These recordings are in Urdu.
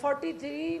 43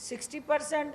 60%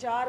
4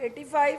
85,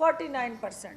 49%।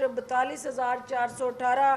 42,418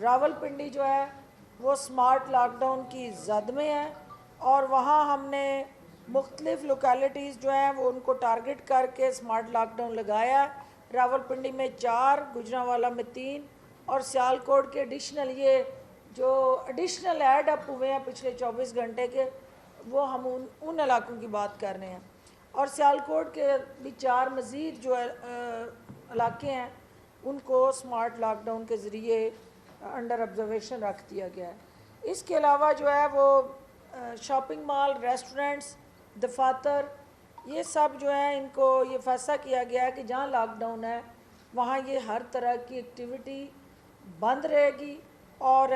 راولپنڈی جو ہے وہ سمارٹ لاک ڈاؤن کی زد میں ہے، اور وہاں ہم نے مختلف لوکیلٹیز جو ہیں وہ ان کو ٹارگٹ کر کے سمارٹ لاک ڈاؤن لگایا ہے۔ راولپنڈی میں 4، گجرانوالہ میں 3، اور سیالکوٹ کے ایڈیشنل ایڈ اپ ہوئے ہیں پچھلے 24 گھنٹے کے، وہ ہم ان علاقوں کی بات کر رہے ہیں۔ اور سیالکوٹ کے بھی 4 مزید جو علاقے ہیں ان کو سمارٹ لاک ڈاؤن کے ذریعے انڈر آبزرویشن رکھ دیا گیا ہے۔ اس کے علاوہ جو ہے وہ شاپنگ مال، ریسٹورنٹس، دفاتر، یہ سب جو ہیں ان کو یہ فیصلہ کیا گیا ہے کہ جہاں لاک ڈاؤن ہے وہاں یہ ہر طرح کی ایکٹیویٹی بند رہے گی، اور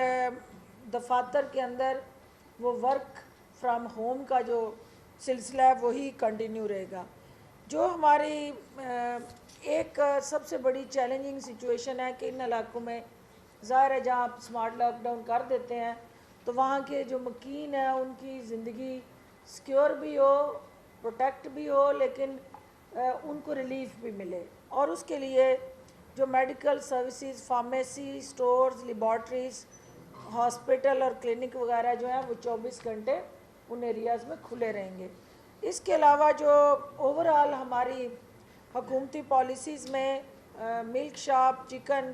دفاتر کے اندر وہ ورک فرام ہوم کا جو سلسلہ ہے وہی کنٹینیو رہے گا۔ جو ہماری ایک سب سے بڑی چیلنجنگ سچویشن ہے کہ ان علاقوں میں ظاہر ہے جہاں آپ سمارٹ لاک ڈاؤن کر دیتے ہیں تو وہاں کے جو مکین ہیں ان کی زندگی سیکیور بھی ہو، پروٹیکٹ بھی ہو، لیکن ان کو ریلیف بھی ملے، اور اس کے لیے جو medical services, pharmacy, stores, laboratories, hospital اور کلینک وغیرہ جو ہیں وہ 24 گھنٹے ان ایریاز میں کھلے رہیں گے۔ اس کے علاوہ جو اوورآل ہماری حکومتی پالیسیز میں ملک شاپ، چکن،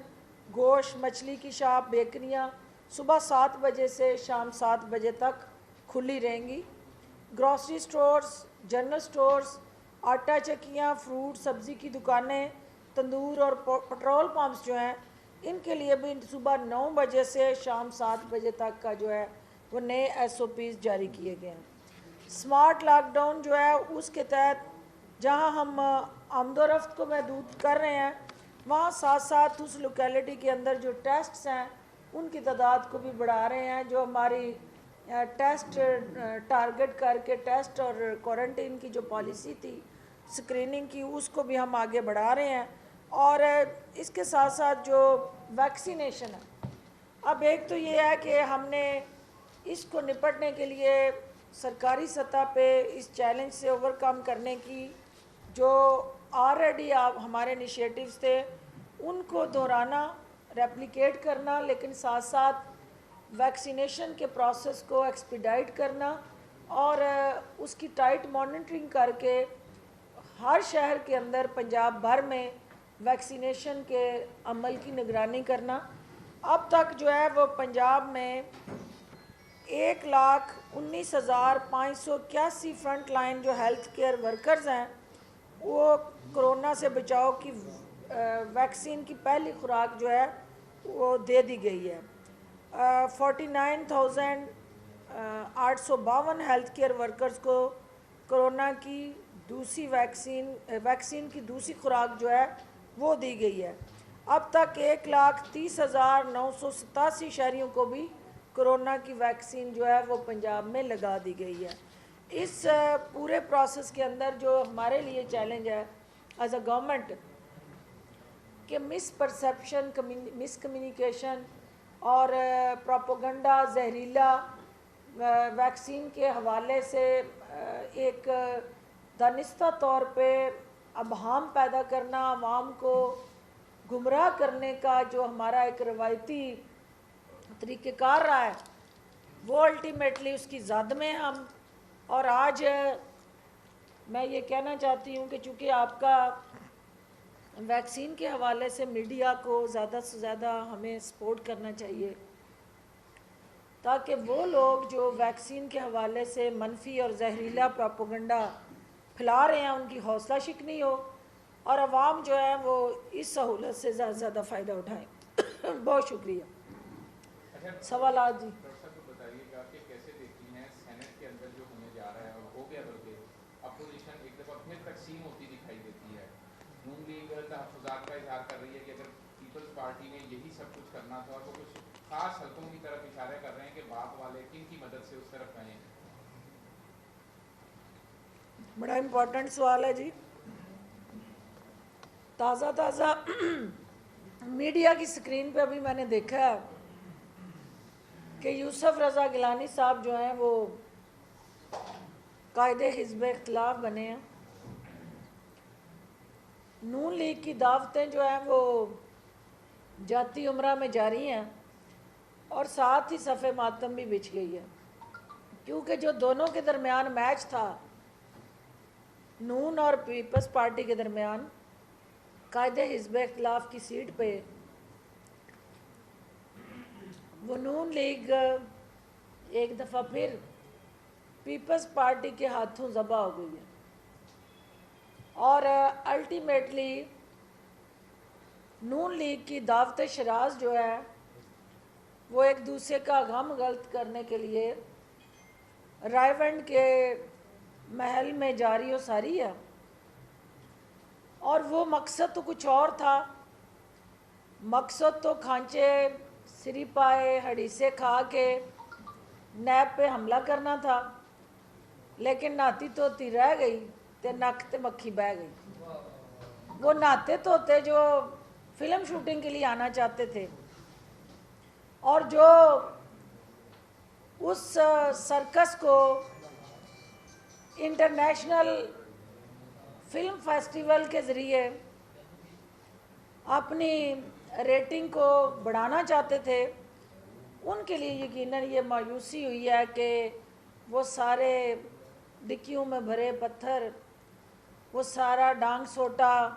گوشت، مچھلی کی شاپ، بیکریاں صبح 7 بجے سے شام 7 بجے تک کھلی رہیں گی۔ گروسری سٹورز، جنرل سٹورز، آٹا چکیاں، فروٹ سبزی کی دکانیں، تندور اور پٹرول پمپس جو ہیں ان کے لیے بھی صبح 9 بجے سے شام 7 بجے تک کا جو ہے وہ نئے SOPs جاری کیے گئے ہیں۔ سمارٹ لاک ڈاؤن جو ہے اس کے تحت جہاں ہم آمد و رفت کو محدود کر رہے ہیں وہاں ساتھ ساتھ اس لوکیلٹی کے اندر جو ٹیسٹس ہیں ان کی تعداد کو بھی بڑھا رہے ہیں۔ جو ہماری ٹیسٹ ٹارگٹ کر کے ٹیسٹ اور کوارنٹین کی جو پالیسی تھی اسکریننگ کی، اس کو بھی ہم آگے بڑھا رہے ہیں، اور اس کے ساتھ ساتھ جو ویکسینیشن ہے، اب ایک تو یہ ہے کہ ہم نے اس کو نپٹنے کے لیے سرکاری سطح پہ اس چیلنج سے اوورکم کرنے کی جو آلریڈی ہمارے انیشیٹوز تھے ان کو دہرانا، ریپلیکیٹ کرنا، لیکن ساتھ ساتھ ویکسینیشن کے پروسیس کو ایکسپیڈائٹ کرنا اور اس کی ٹائٹ مانیٹرنگ کر کے ہر شہر کے اندر پنجاب بھر میں ویکسینیشن کے عمل کی نگرانی کرنا۔ اب تک جو ہے وہ پنجاب میں 1,19,581 فرنٹ لائن جو ہیلتھ کیئر ورکرز ہیں وہ کرونا سے بچاؤ کی ویکسین کی پہلی خوراک جو ہے وہ دے دی گئی ہے۔ 49,852 ہیلتھ کیئر ورکرز کو کرونا کی دوسری ویکسین کی دوسری خوراک جو ہے وہ دی گئی ہے۔ اب تک 1,30,987 شہریوں کو بھی کرونا کی ویکسین جو ہے وہ پنجاب میں لگا دی گئی ہے۔ اس پورے پروسیس کے اندر جو ہمارے لیے چیلنج ہے ایز اے گورنمنٹ کہ مس پرسیپشن، مس کمیونیکیشن اور پروپیگنڈا، زہریلا ویکسین کے حوالے سے ایک دانستہ طور پہ ابہام پیدا کرنا، عوام کو گمراہ کرنے کا جو ہمارا ایک روایتی طریقہ کار رہا ہے وہ الٹیمیٹلی اس کی زد میں ہم، اور آج میں یہ کہنا چاہتی ہوں کہ چونکہ آپ کا ویکسین کے حوالے سے میڈیا کو زیادہ سے زیادہ ہمیں سپورٹ کرنا چاہیے تاکہ وہ لوگ جو ویکسین کے حوالے سے منفی اور زہریلا پروپیگنڈا پھیلا رہے ہیں ان کی حوصلہ شکنی ہو اور عوام جو ہے وہ اس سہولت سے زیادہ سے زیادہ فائدہ اٹھائیں۔ بہت شکریہ۔ سوالات جی بتائیے گا کہ کیسے دیکھتی ہیں سینٹ کے اندر جو ہونے جا رہا ہے اور ہو گیا بلکہ اپوزیشن ایک دفعہ پھر تقسیم ہوتی دکھائی دیتی ہے۔ نون لیگ تحفظات کا اظہار کر رہی ہے کہ اگر پیپلز پارٹی نے یہی سب کچھ کرنا تھا تو کچھ خاص حلقوں کی طرف اشارے کر رہے ہیں کہ باپ والے کن کی مدد سے اس طرف گئے ہیں۔ بڑا امپورٹنٹ سوال ہے جی۔ تازہ میڈیا کی سکرین پہ ابھی میں نے دیکھا ہے کہ یوسف رضا گیلانی صاحب جو ہیں وہ قائد حزب اختلاف بنے ہیں۔ نون لیگ کی دعوتیں جو ہیں وہ جاتی عمرہ میں جاری ہیں، اور ساتھ ہی صف ماتم بھی بچھ گئی ہے، کیونکہ جو دونوں کے درمیان میچ تھا نون اور پیپلز پارٹی کے درمیان قائد حزب اختلاف کی سیٹ پہ، وہ نون لیگ ایک دفعہ پھر پیپلز پارٹی کے ہاتھوں ذبح ہو گئی ہے، اور الٹیمیٹلی نون لیگ کی دعوت شراز جو ہے وہ ایک دوسرے کا غم غلط کرنے کے لیے رائیونڈ کے محل میں جاری و ساری ہے، اور وہ مقصد تو کچھ اور تھا، مقصد تو کھانچے سری پائے ہڑیسے کھا کے نیب پہ حملہ کرنا تھا، لیکن نہاتی توتی رہ گئی تے نک تے مکھی بہ گئی۔ وہ نہاتے توتے جو فلم شوٹنگ کے لیے آنا چاہتے تھے اور جو اس سرکس کو انٹرنیشنل فلم فیسٹیول کے ذریعے اپنی ریٹنگ کو بڑھانا چاہتے تھے، ان کے لیے یقیناً یہ مایوسی ہوئی ہے کہ وہ سارے ڈکیوں میں بھرے پتھر، وہ سارا ڈانگ سوٹا،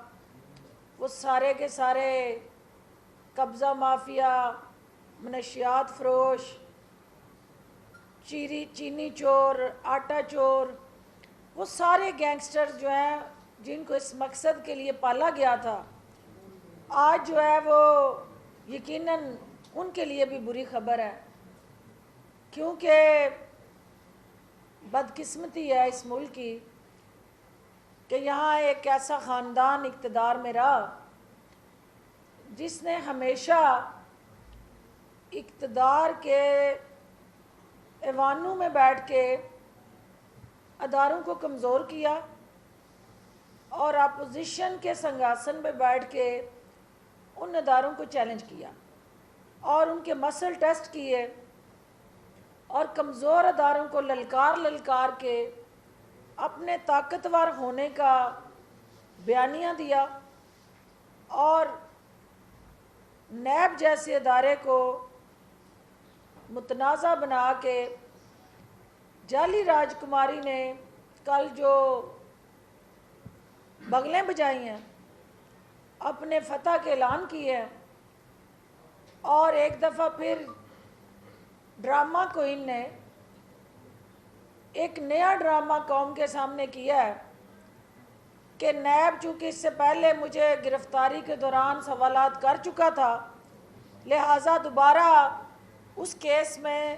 وہ سارے کے سارے قبضہ مافیا، منشیات فروش، چینی چور، آٹا چور، وہ سارے گینگسٹر جو ہیں جن کو اس مقصد کے لیے پالا گیا تھا، آج جو ہے وہ یقیناً ان کے لیے بھی بری خبر ہے، کیونکہ بدقسمتی ہے اس ملک کی کہ یہاں ایک ایسا خاندان اقتدار میں رہا جس نے ہمیشہ اقتدار کے ایوانوں میں بیٹھ کے اداروں کو کمزور کیا اور اپوزیشن کے سنگھاسن میں بیٹھ کے ان اداروں کو چیلنج کیا اور ان کے مسل ٹیسٹ کیے اور کمزور اداروں کو للکار کے اپنے طاقتور ہونے کا بیانیہ دیا، اور نیب جیسے ادارے کو متنازع بنا کے جعلی راجکماری نے کل جو بغلیں بجائی ہیں، اپنے فتح کے اعلان کیے ہیں، اور ایک دفعہ پھر ڈرامہ کوئن نے ایک نیا ڈرامہ قوم کے سامنے کیا ہے کہ نیب چونکہ اس سے پہلے مجھے گرفتاری کے دوران سوالات کر چکا تھا، لہٰذا دوبارہ اس کیس میں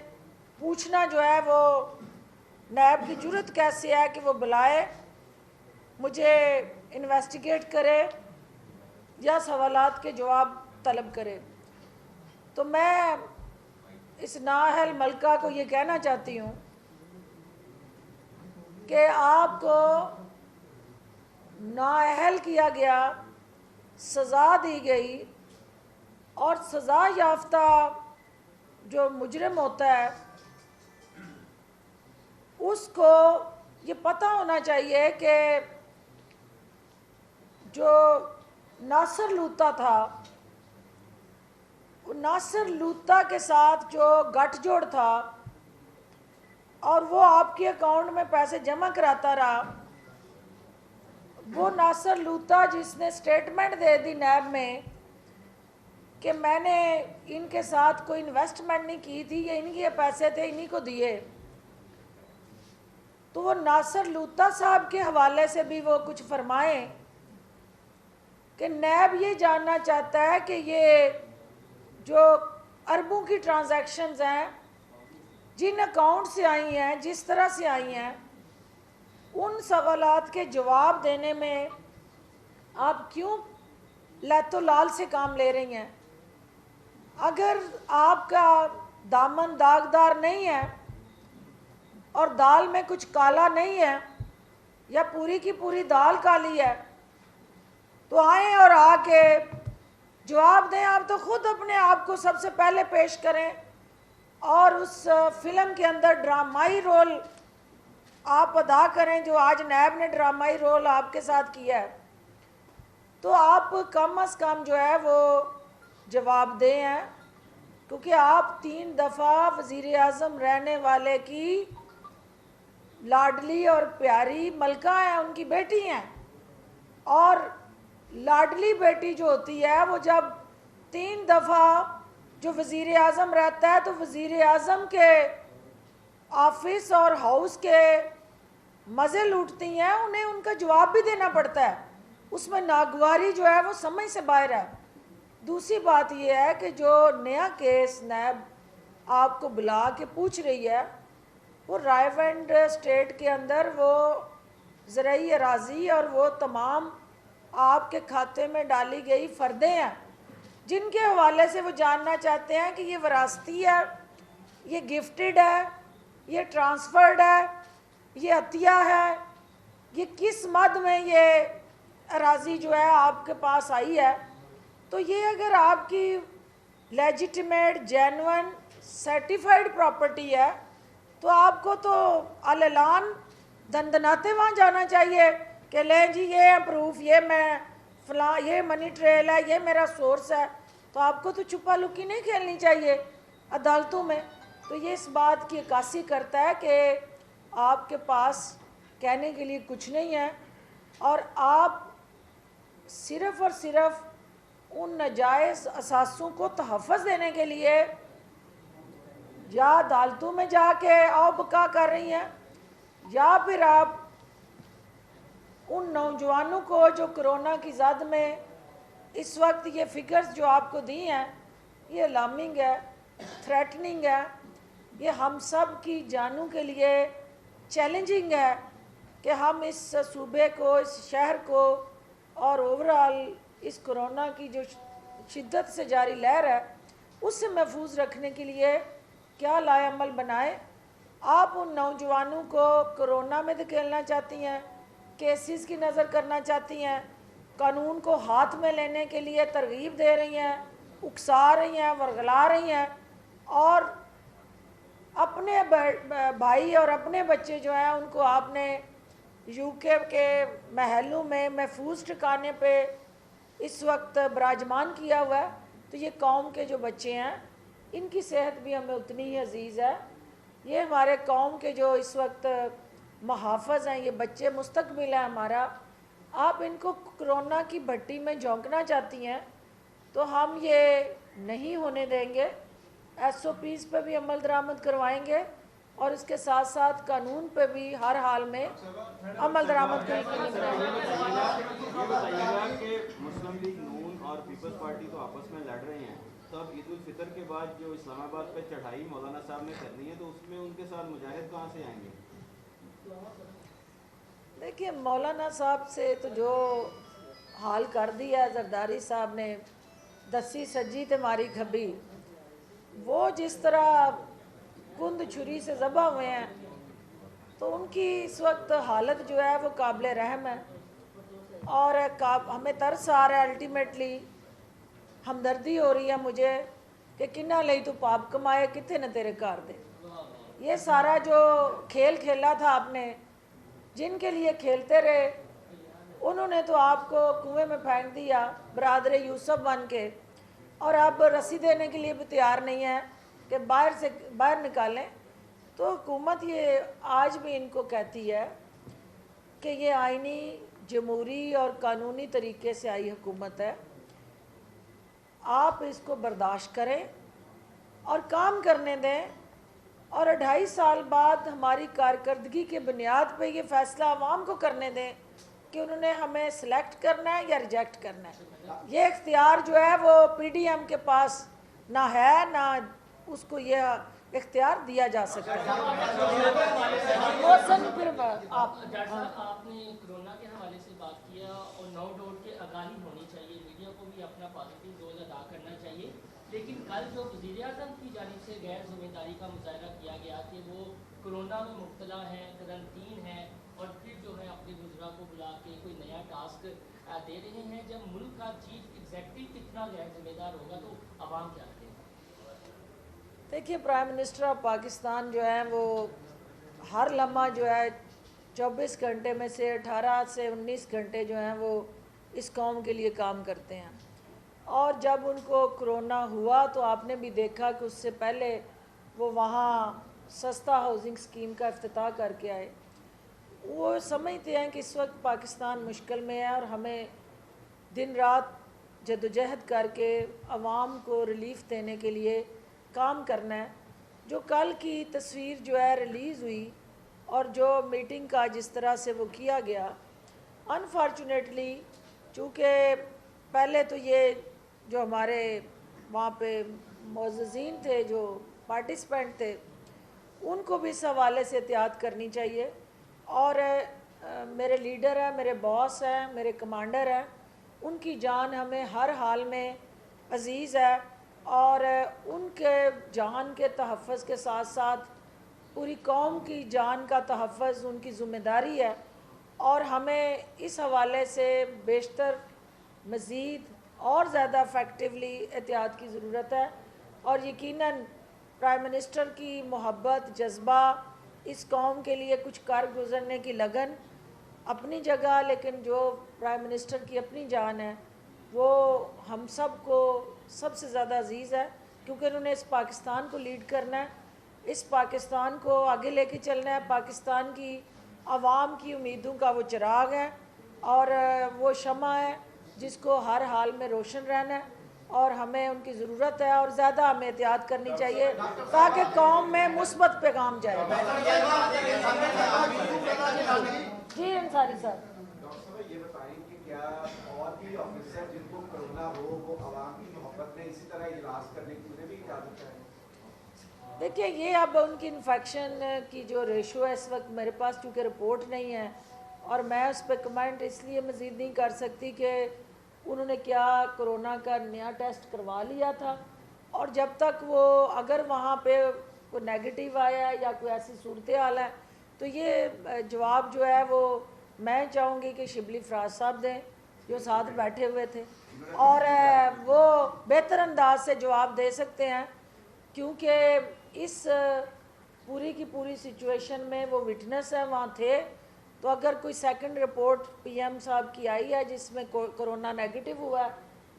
پوچھنا جو ہے وہ نیب کی جرت کیسے ہے کہ وہ بلائے، مجھے انویسٹیگیٹ کرے یا سوالات کے جواب طلب کرے۔ تو میں اس نااہل ملکہ کو یہ کہنا چاہتی ہوں کہ آپ کو نااہل کیا گیا، سزا دی گئی، اور سزا یافتہ جو مجرم ہوتا ہے اس کو یہ پتہ ہونا چاہیے کہ جو ناصر لوتا تھا، ناصر لوتا کے ساتھ جو گٹھ جوڑ تھا اور وہ آپ کے اکاؤنٹ میں پیسے جمع کراتا رہا، وہ ناصر لوتا جس نے سٹیٹمنٹ دے دی نیب میں کہ میں نے ان کے ساتھ کوئی انویسٹمنٹ نہیں کی تھی، یہ ان کے پیسے تھے، انہی کو دیے، تو وہ ناصر لوتا صاحب کے حوالے سے بھی وہ کچھ فرمائیں کہ نیب یہ جاننا چاہتا ہے کہ یہ جو اربوں کی ٹرانزیکشنز ہیں جن اکاؤنٹ سے آئی ہیں، جس طرح سے آئی ہیں، ان سوالات کے جواب دینے میں آپ کیوں لیت و لال سے کام لے رہی ہیں؟ اگر آپ کا دامن داغدار نہیں ہے اور دال میں کچھ کالا نہیں ہے یا پوری کی پوری دال کالی ہے تو آئیں اور آ کے جواب دیں۔ آپ تو خود اپنے آپ کو سب سے پہلے پیش کریں اور اس فلم کے اندر ڈرامائی رول آپ ادا کریں جو آج نیب نے ڈرامائی رول آپ کے ساتھ کیا ہے، تو آپ کم از کم جو ہے وہ جواب دیں ہیں، کیونکہ آپ 3 دفعہ وزیر اعظم رہنے والے کی لاڈلی اور پیاری ملکہ ہیں، ان کی بیٹی ہیں، اور لاڈلی بیٹی جو ہوتی ہے وہ جب 3 دفعہ جو وزیر اعظم رہتا ہے تو وزیر اعظم کے آفس اور ہاؤس کے مزے لوٹتی ہیں، انہیں ان کا جواب بھی دینا پڑتا ہے، اس میں ناگواری جو ہے وہ سمجھ سے باہر ہے۔ دوسری بات یہ ہے کہ جو نیا کیس نیب آپ کو بلا کے پوچھ رہی ہے وہ رائے ونڈ اسٹیٹ کے اندر وہ زرعی اراضی اور وہ تمام آپ کے کھاتے میں ڈالی گئی فردیں ہیں جن کے حوالے سے وہ جاننا چاہتے ہیں کہ یہ وراثتی ہے، یہ گفٹڈ ہے، یہ ٹرانسفرڈ ہے، یہ عطیہ ہے، یہ کس مد میں یہ اراضی جو ہے آپ کے پاس آئی ہے۔ تو یہ اگر آپ کی لیجیٹمیٹ جینون سرٹیفائڈ پراپرٹی ہے تو آپ کو تو اعلان دندناتے وہاں جانا چاہیے کہ لیں جی یہ ہے پروف، یہ میں فلاں، یہ منی ٹریل ہے، یہ میرا سورس ہے۔ تو آپ کو تو چھپا لکی نہیں کھیلنی چاہیے عدالتوں میں۔ تو یہ اس بات کی عکاسی کرتا ہے کہ آپ کے پاس کہنے کے لیے کچھ نہیں ہے، اور آپ صرف اور صرف ان ناجائز اثاثوں کو تحفظ دینے کے لیے یا عدالتوں میں جا کے آؤ بکا کر رہی ہیں، یا پھر آپ ان نوجوانوں کو جو کرونا کی زد میں اس وقت یہ فگرز جو آپ کو دی ہیں یہ الارمنگ ہے، تھریٹننگ ہے، یہ ہم سب کی جانوں کے لیے چیلنجنگ ہے کہ ہم اس صوبے کو، اس شہر کو اور اوورآل اس کرونا کی جو شدت سے جاری لہر ہے اس سے محفوظ رکھنے کے لیے کیا لائے عمل بنائے۔ آپ ان نوجوانوں کو کرونا میں دھکیلنا چاہتی ہیں، کیسز کی نظر کرنا چاہتی ہیں، قانون کو ہاتھ میں لینے کے لیے ترغیب دے رہی ہیں، اکسا رہی ہیں، ورغلا رہی ہیں، اور اپنے بھائی اور اپنے بچے جو ہیں ان کو آپ نے یو کے محلوں میں محفوظ ٹھکانے پہ اس وقت براجمان کیا ہوا ہے۔ تو یہ قوم کے جو بچے ہیں ان کی صحت بھی ہمیں اتنی ہی عزیز ہے، یہ ہمارے قوم کے جو اس وقت محافظ ہیں، یہ بچے مستقبل ہے ہمارا۔ آپ ان کو کرونا کی بھٹی میں جھونکنا چاہتی ہیں تو ہم یہ نہیں ہونے دیں گے، ایس او پیز پہ بھی عمل درآمد کروائیں گے اور اس کے ساتھ ساتھ قانون پہ بھی ہر حال میں عمل درآمد کو یقینی بنائیں گے۔ یہ بتائیے گا کہ مسلم لیگ نون اور پیپلز پارٹی تو آپس میں لڑ رہے ہیں، تو اب عید الفطر کے بعد جو اسلام آباد پہ چڑھائی مولانا صاحب نے کرنی ہے تو اس میں ان کے ساتھ مجاہد کہاں سے آئیں گے؟ دیکھیے مولانا صاحب سے تو جو حال کر دیا زرداری صاحب نے، دسی سجی تے ماری کھبی، وہ جس طرح کند چھری سے ذبح ہوئے ہیں تو ان کی اس وقت حالت جو ہے وہ قابل رحم ہے، اور ہمیں ترس آ رہا ہے، الٹیمیٹلی ہمدردی ہو رہی ہے مجھے کہ کنہ لئی تو پاپ کمائے کتنے نہ تیرے کار دے۔ یہ سارا جو کھیل کھیلا تھا آپ نے، جن کے لیے کھیلتے رہے انہوں نے تو آپ کو کنویں میں پھینک دیا برادر یوسف بن کے، اور اب رسی دینے کے لیے بھی تیار نہیں ہے کہ باہر نکالیں۔ تو حکومت یہ آج بھی ان کو کہتی ہے کہ یہ آئینی، جمہوری اور قانونی طریقے سے آئی حکومت ہے، آپ اس کو برداشت کریں اور کام کرنے دیں، اور 2.5 سال بعد ہماری کارکردگی کے بنیاد پہ یہ فیصلہ عوام کو کرنے دیں کہ انہوں نے ہمیں سلیکٹ کرنا ہے یا ریجیکٹ کرنا ہے۔ یہ اختیار جو ہے وہ پی ڈی ایم کے پاس نہ ہے، نہ اس کو یہ اختیار دیا جا سکتا ہے۔ آپ نے کرونا کے حوالے سے بات کیا اور نو ڈاؤٹ کے آگاہی ہونی چاہیے، میڈیا کو بھی اپنا پازیٹیو رول ادا کرنا چاہیے، لیکن کل جو وزیر اعظم کی جانب سے غیر ذمہ داری کا مظاہرہ کیا گیا کہ وہ کرونا میں مبتلا ہیں، کرنٹین ہیں، اور پھر جو ہے اپنے وزراء کو بلا کے کوئی نیا ٹاسک دے رہے ہیں، جب ملک کا چیف ایگزیکٹو اتنا غیر ذمہ دار ہوگا تو عوام کیا کرے؟ دیکھیے پرائم منسٹر آف پاکستان جو ہیں وہ ہر لمحہ جو ہے 24 گھنٹے میں سے 18 سے 19 گھنٹے جو ہیں وہ اس قوم کے لیے کام کرتے ہیں، اور جب ان کو کرونا ہوا تو آپ نے بھی دیکھا کہ اس سے پہلے وہ وہاں سستا ہاؤسنگ اسکیم کا افتتاح کر کے آئے. وہ سمجھتے ہیں کہ اس وقت پاکستان مشکل میں ہے اور ہمیں دن رات جدوجہد کر کے عوام کو ریلیف دینے کے لیے کام کرنا ہے. جو کل کی تصویر جو ہے ریلیز ہوئی اور جو میٹنگ کا جس طرح سے وہ کیا گیا، انفارچونیٹلی چونکہ پہلے تو یہ جو ہمارے وہاں پہ معززین تھے، جو پارٹیسپینٹ تھے، ان کو بھی اس حوالے سے احتیاط کرنی چاہیے. اور میرے لیڈر ہیں، میرے باس ہیں، میرے کمانڈر ہیں، ان کی جان ہمیں ہر حال میں عزیز ہے، اور ان کے جان کے تحفظ کے ساتھ ساتھ پوری قوم کی جان کا تحفظ ان کی ذمہ داری ہے. اور ہمیں اس حوالے سے بیشتر مزید اور زیادہ افیکٹولی احتیاط کی ضرورت ہے. اور یقیناً پرائم منسٹر کی محبت، جذبہ، اس قوم کے لیے کچھ کر گزرنے کی لگن اپنی جگہ، لیکن جو پرائم منسٹر کی اپنی جان ہے وہ ہم سب کو سب سے زیادہ عزیز ہے، کیونکہ انہوں نے اس پاکستان کو لیڈ کرنا ہے، اس پاکستان کو آگے لے کے چلنا ہے. پاکستان کی عوام کی امیدوں کا وہ چراغ ہے اور وہ شمع ہے جس کو ہر حال میں روشن رہنا ہے، اور ہمیں ان کی ضرورت ہے اور زیادہ ہمیں احتیاط کرنی چاہیے تاکہ قوم میں مثبت پیغام جائے. جی انصاری صاحب. ڈاکٹر صاحب یہ بتائیں کہ کیا اور بھی آفیسر جن کو کرونا ہو وہ عوام کی محبت میں اسی طرح اجلاس کرنے کی انہیں بھی اجازت ہے؟ دیکھیے یہ اب ان کی انفیکشن کی جو ریشو ہے اس وقت میرے پاس چونکہ رپورٹ نہیں ہے، اور میں اس پہ کمنٹ اس لیے مزید نہیں کر سکتی کہ انہوں نے کیا کرونا کا نیا ٹیسٹ کروا لیا تھا، اور جب تک وہ اگر وہاں پہ کوئی نیگیٹو آیا ہے یا کوئی ایسی صورتحال ہے تو یہ جواب جو ہے وہ میں چاہوں گی کہ شبلی فراز صاحب دیں جو ساتھ بیٹھے ہوئے تھے، اور وہ بہتر انداز سے جواب دے سکتے ہیں کیونکہ اس پوری کی پوری سچویشن میں وہ وٹنس ہیں، وہاں تھے. تو اگر کوئی سیکنڈ رپورٹ پی ایم صاحب کی آئی ہے جس میں کرونا نیگیٹو ہوا ہے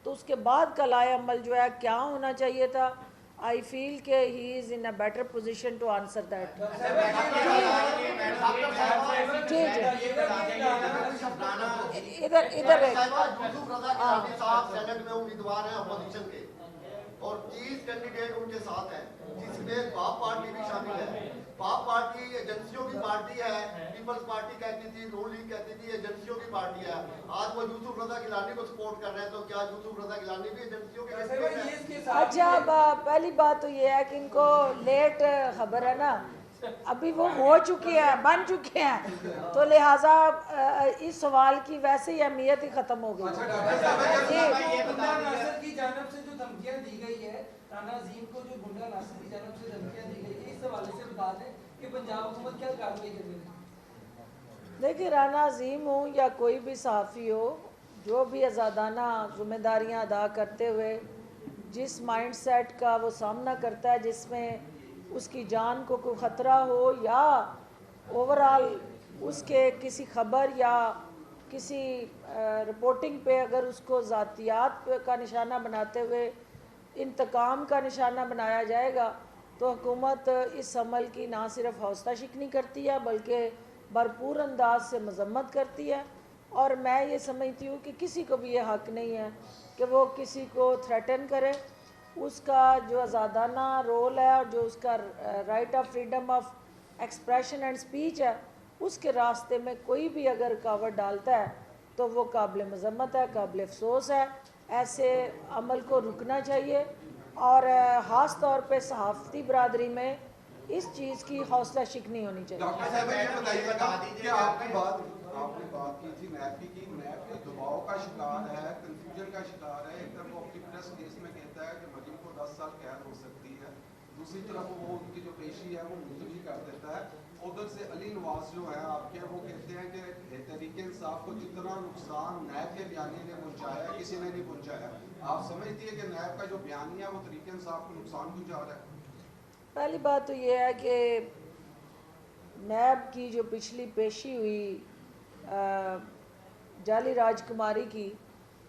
تو اس کے بعد کا لائے عمل جو ہے کیا ہونا چاہیے تھا. آئی فیل کہ he is in a better position to answer that. جی ادھر اور 30 کینڈیڈیٹ ان کے ساتھ ہیں جس میں پاپ پارٹی بھی شامل ہے. پاپ پارٹی ایجنسیوں کی پارٹی ہے، پیپلز پارٹی کہتی تھی، نون لیگ کہتی تھی ایجنسیوں کی پارٹی ہے. آج وہ یوسف رضا گیلانی کو سپورٹ کر رہے ہیں تو کیا یوسف رضا گیلانی بھی ایجنسیوں کے؟ اچھا پہلی بات تو یہ ہے کہ ان کو لیٹ خبر ہے نا، ابھی وہ ہو چکی ہے، بن چکے ہیں، تو لہٰذا اس سوال کی ویسے ہی اہمیت ہی ختم ہو گئی. کی جانب سے جو دھمکیاں دی گئی ہے، رانا عظیم کو جو گنڈا ناصر کی جانب سے دھمکیاں دی گئی ہے، اس حوالے سے بتا دیں کہ پنجاب حکومت کیا کارروائی کر رہی ہے؟ دیکھیے رانا عظیم ہو یا کوئی بھی صحافی ہو، جو بھی آزادانہ ذمہ داریاں ادا کرتے ہوئے جس مائنڈ سیٹ کا وہ سامنا کرتا ہے، جس میں اس کی جان کو کوئی خطرہ ہو یا اوورال اس کے کسی خبر یا کسی رپورٹنگ پہ اگر اس کو ذاتیات کا نشانہ بناتے ہوئے انتقام کا نشانہ بنایا جائے گا تو حکومت اس عمل کی نہ صرف حوصلہ شکنی کرتی ہے بلکہ بھرپور انداز سے مذمت کرتی ہے. اور میں یہ سمجھتی ہوں کہ کسی کو بھی یہ حق نہیں ہے کہ وہ کسی کو تھریٹن کرے. اس کا جو آزادانہ رول ہے اور جو اس کا right of freedom of expression and speech ہے، اس کے راستے میں کوئی بھی اگر رکاوٹ ڈالتا ہے تو وہ قابل مذمت ہے، قابل افسوس ہے. ایسے عمل کو رکنا چاہیے اور خاص طور پہ صحافتی برادری میں اس چیز کی حوصلہ شکنی ہونی چاہیے. ڈاکٹر صاحب یہ بتائیے کہ آپ نے بات کی تھی نیب کی کہ نیب کے دباؤ کا شکار ہے، کنفیوژن کا شکار ہے. ایک طرف وہ اپنی پریس ریلیز میں کہتا ہے کہ مجرم کو 10 سال قید ہو سکتی ہے، دوسری طرف وہ ان کی جو پیشی ہے وہ ملتوی کر دیتا ہے. ادھر سے علی نواز جو ہے آپ کے، وہ کہتے ہیں کہ تحریک انصاف کو جتنا نقصان نیب کے بیانیے نے پہنچایا ہے کسی نے نہیں پہنچایا. آپ سمجھتی ہے کہ نیب کا جو بیانیہ ہے وہ تحریک انصاف کو نقصان پہنچا رہا ہے؟ پہلی بات تو یہ ہے کہ نیب کی جو پچھلی پیشی ہوئی جعلی راج کماری کی،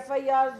FIR